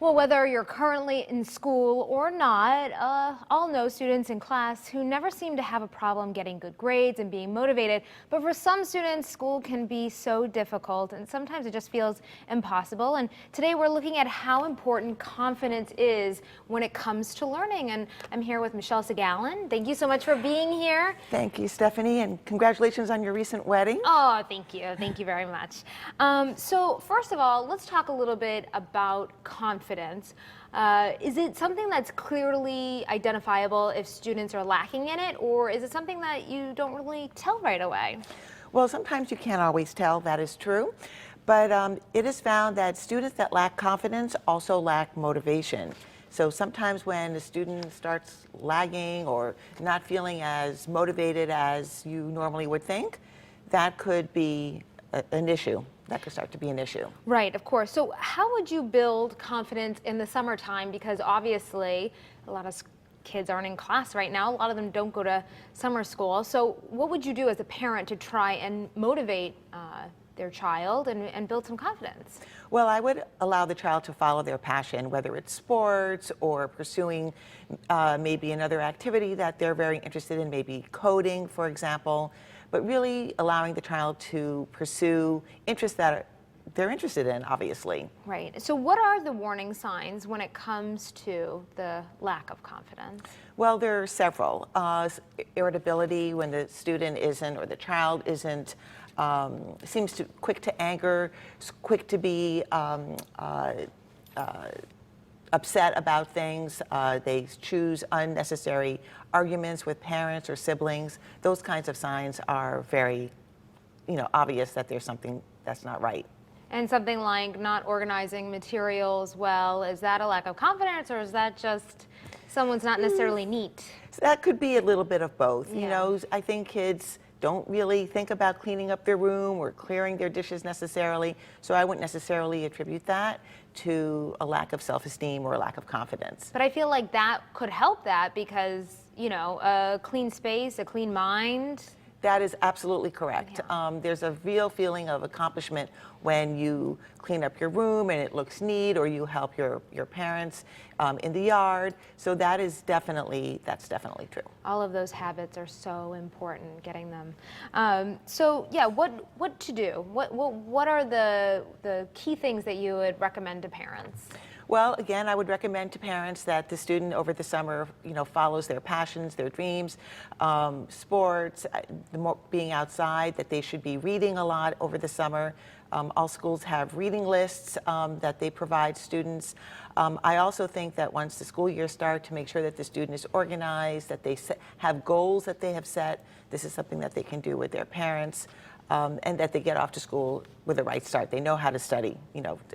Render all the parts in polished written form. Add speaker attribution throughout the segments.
Speaker 1: Well, whether you're currently in school or not, I'll know students in class who never seem to have a problem getting good grades and being motivated. But for some students, school can be so difficult and sometimes it just feels impossible. And today we're looking at how important confidence is when it comes to learning. And I'm here with Michelle Segalin. Thank you so much for being here.
Speaker 2: Thank you, Stephanie, and congratulations on your recent wedding.
Speaker 1: Oh, thank you. Thank you very much. So first of all, let's talk a little bit about confidence. Is it something that's clearly identifiable if students are lacking in it, or is it something that you don't really tell right away?
Speaker 2: Well, sometimes you can't always tell, that is true, but it is found that students that lack confidence also lack motivation. So sometimes when a student starts lagging or not feeling as motivated as you normally would think, that could be an issue. That could start to be an issue.
Speaker 1: Right, of course. So how would you build confidence in the summertime? Because obviously a lot of kids aren't in class right now. A lot of them don't go to summer school. So what would you do as a parent to try and motivate their child and build some confidence?
Speaker 2: Well, I would allow the child to follow their passion, whether it's sports or pursuing maybe another activity that they're very interested in, maybe coding, for example, but really allowing the child to pursue interests that they're interested in, obviously.
Speaker 1: Right. So what are the warning signs when it comes to the lack of confidence?
Speaker 2: Well, there are several. Irritability when the student isn't or the child isn't, seems to quick to anger, quick to be upset about things. They choose unnecessary arguments with parents or siblings. Those kinds of signs are very, obvious that there's something that's not right.
Speaker 1: And something like not organizing materials well, is that a lack of confidence, or is that just someone's not necessarily neat?
Speaker 2: So that could be a little bit of both.
Speaker 1: Yeah.
Speaker 2: I think kids don't really think about cleaning up their room or clearing their dishes necessarily, so I wouldn't necessarily attribute that to a lack of self-esteem or a lack of confidence.
Speaker 1: But I feel like that could help that because, a clean space, a clean mind.
Speaker 2: That is absolutely correct.
Speaker 1: Yeah.
Speaker 2: There's a real feeling of accomplishment when you clean up your room and it looks neat, or you help your parents in the yard. So that's definitely true.
Speaker 1: All of those habits are so important, getting them. So yeah, what to do? What are the key things that you would recommend to parents?
Speaker 2: Well, again, I would recommend to parents that the student over the summer, follows their passions, their dreams, sports, being outside, that they should be reading a lot over the summer. All schools have reading lists that they provide students. I also think that once the school year starts, to make sure that the student is organized, that they have goals that they have set. This is something that they can do with their parents. And that they get off to school with the right start. They know how to study,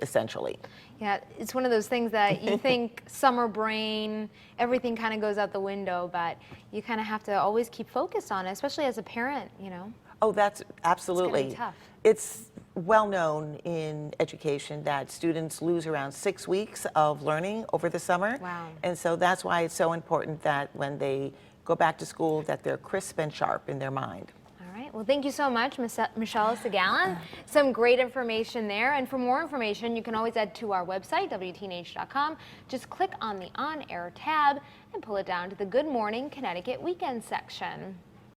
Speaker 2: essentially.
Speaker 1: Yeah, it's one of those things that you think summer brain, everything kind of goes out the window, but you kind of have to always keep focused on it, especially as a parent,
Speaker 2: Oh, that's absolutely.
Speaker 1: It's gonna be tough.
Speaker 2: It's well known in education that students lose around 6 weeks of learning over the summer.
Speaker 1: Wow.
Speaker 2: And so that's why it's so important that when they go back to school, that they're crisp and sharp in their mind.
Speaker 1: Well, thank you so much, Michelle Segalin. Some great information there. And for more information, you can always head to our website, WTNH.com. Just click on the On Air tab and pull it down to the Good Morning Connecticut Weekend section.